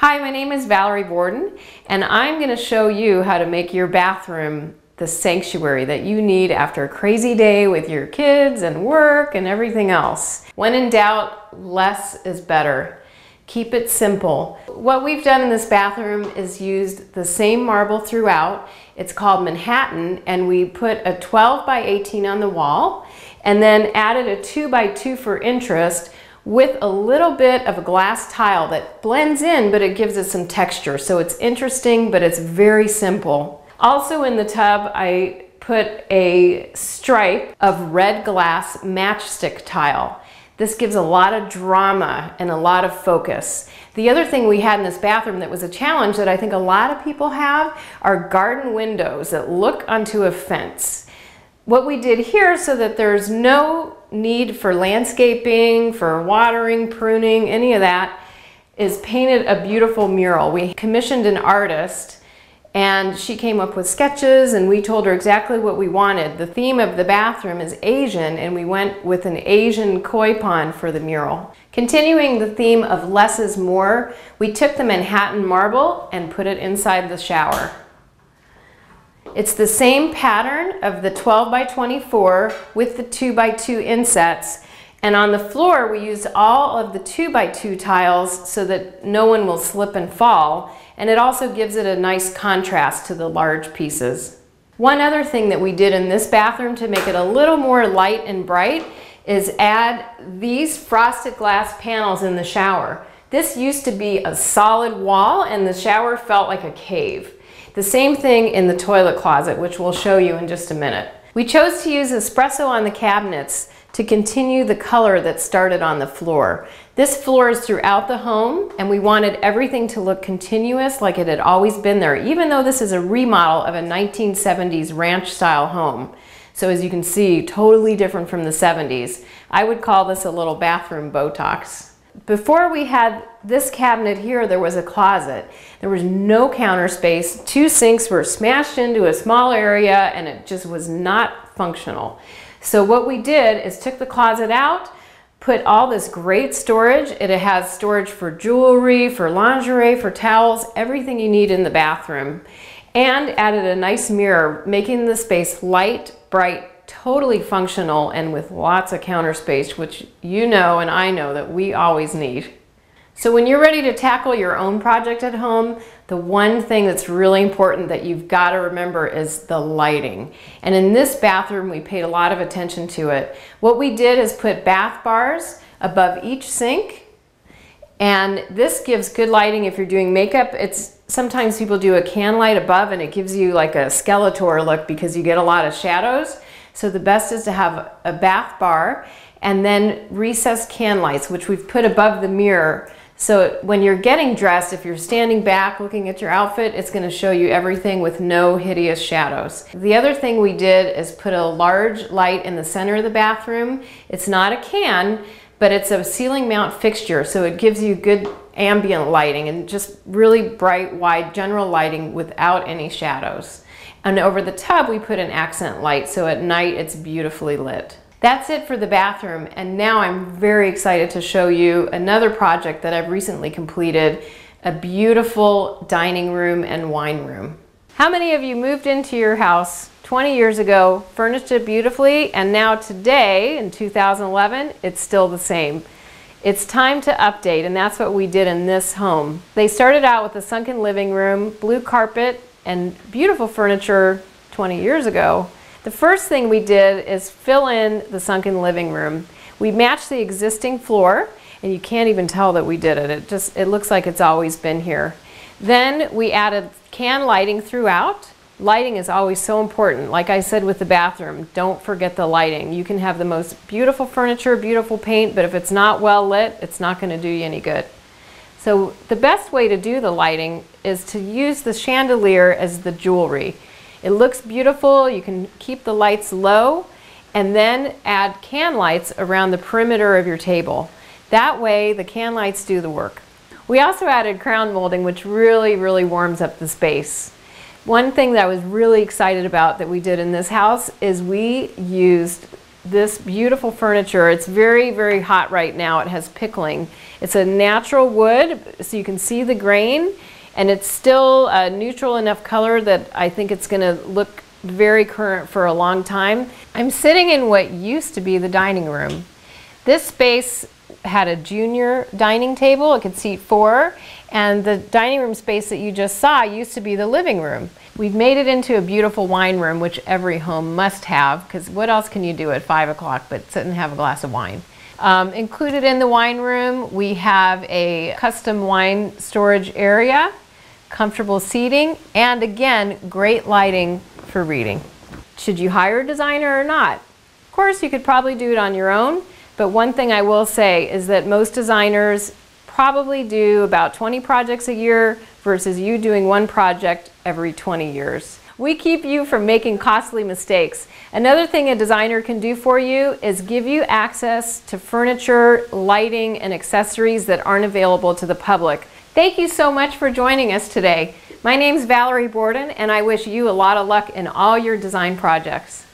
Hi, my name is Valerie Borden, and I'm going to show you how to make your bathroom the sanctuary that you need after a crazy day with your kids and work and everything else. When in doubt, less is better. Keep it simple. What we've done in this bathroom is used the same marble throughout. It's called Manhattan, and we put a 12 by 18 on the wall and then added a 2 by 2 for interest with a little bit of a glass tile that blends in, but it gives it some texture. So it's interesting, but it's very simple. Also in the tub, I put a stripe of red glass matchstick tile. This gives a lot of drama and a lot of focus. The other thing we had in this bathroom that was a challenge that I think a lot of people have are garden windows that look onto a fence. What we did here, so that there's no need for landscaping, for watering, pruning, any of that, is painted a beautiful mural. We commissioned an artist and she came up with sketches, and we told her exactly what we wanted. The theme of the bathroom is Asian, and we went with an Asian koi pond for the mural. Continuing the theme of less is more, we took the Manhattan marble and put it inside the shower. It's the same pattern of the 12 by 24 with the 2 by 2 insets, and on the floor we used all of the 2 by 2 tiles so that no one will slip and fall, and it also gives it a nice contrast to the large pieces. One other thing that we did in this bathroom to make it a little more light and bright is add these frosted glass panels in the shower. This used to be a solid wall and the shower felt like a cave. The same thing in the toilet closet, which we'll show you in just a minute. We chose to use espresso on the cabinets to continue the color that started on the floor. This floor is throughout the home, and we wanted everything to look continuous like it had always been there, even though this is a remodel of a 1970s ranch style home. So as you can see, totally different from the 70s. I would call this a little bathroom Botox. Before we had this cabinet here, there was a closet. There was no counter space. 2 sinks were smashed into a small area, and it just was not functional. So what we did is took the closet out, put all this great storage. It has storage for jewelry, for lingerie, for towels, everything you need in the bathroom, and added a nice mirror, making the space light, bright, totally functional, and with lots of counter space, which you know and I know that we always need. So when you're ready to tackle your own project at home, the one thing that's really important that you've got to remember is the lighting. And in this bathroom, we paid a lot of attention to it. What we did is put bath bars above each sink, and this gives good lighting if you're doing makeup. Sometimes people do a can light above, and it gives you like a Skeletor look because you get a lot of shadows. So the best is to have a bath bar and then recessed can lights, which we've put above the mirror. So when you're getting dressed, if you're standing back looking at your outfit, it's going to show you everything with no hideous shadows. The other thing we did is put a large light in the center of the bathroom. It's not a can, but it's a ceiling mount fixture, so it gives you good ambient lighting and just really bright, wide, general lighting without any shadows. And over the tub, we put an accent light, so at night it's beautifully lit. That's it for the bathroom, and now I'm very excited to show you another project that I've recently completed, a beautiful dining room and wine room. How many of you moved into your house 20 years ago, furnished it beautifully, and now today, in 2011, it's still the same? It's time to update, and that's what we did in this home. They started out with a sunken living room, blue carpet, and beautiful furniture 20 years ago. The first thing we did is fill in the sunken living room. We matched the existing floor, and you can't even tell that we did it. It looks like it's always been here. Then we added can lighting throughout. Lighting is always so important. Like I said with the bathroom, don't forget the lighting. You can have the most beautiful furniture, beautiful paint, but if it's not well lit, it's not going to do you any good. So the best way to do the lighting is to use the chandelier as the jewelry. It looks beautiful. You can keep the lights low and then add can lights around the perimeter of your table. That way the can lights do the work. We also added crown molding, which really warms up the space. One thing that I was really excited about that we did in this house is we used this beautiful furniture. It's very hot right now. It has pickling, It's a natural wood, so you can see the grain, and it's still a neutral enough color that I think it's going to look very current for a long time. I'm sitting in what used to be the dining room. This space had a junior dining table. It could seat 4, and the dining room space that you just saw used to be the living room. We've made it into a beautiful wine room, which every home must have, because what else can you do at 5 o'clock but sit and have a glass of wine? Included in the wine room, we have a custom wine storage area, comfortable seating, and again, great lighting for reading. Should you hire a designer or not? Of course, you could probably do it on your own, but one thing I will say is that most designers probably do about 20 projects a year versus you doing one project every 20 years. We keep you from making costly mistakes. Another thing a designer can do for you is give you access to furniture, lighting, and accessories that aren't available to the public. Thank you so much for joining us today. My name's Valerie Borden, and I wish you a lot of luck in all your design projects.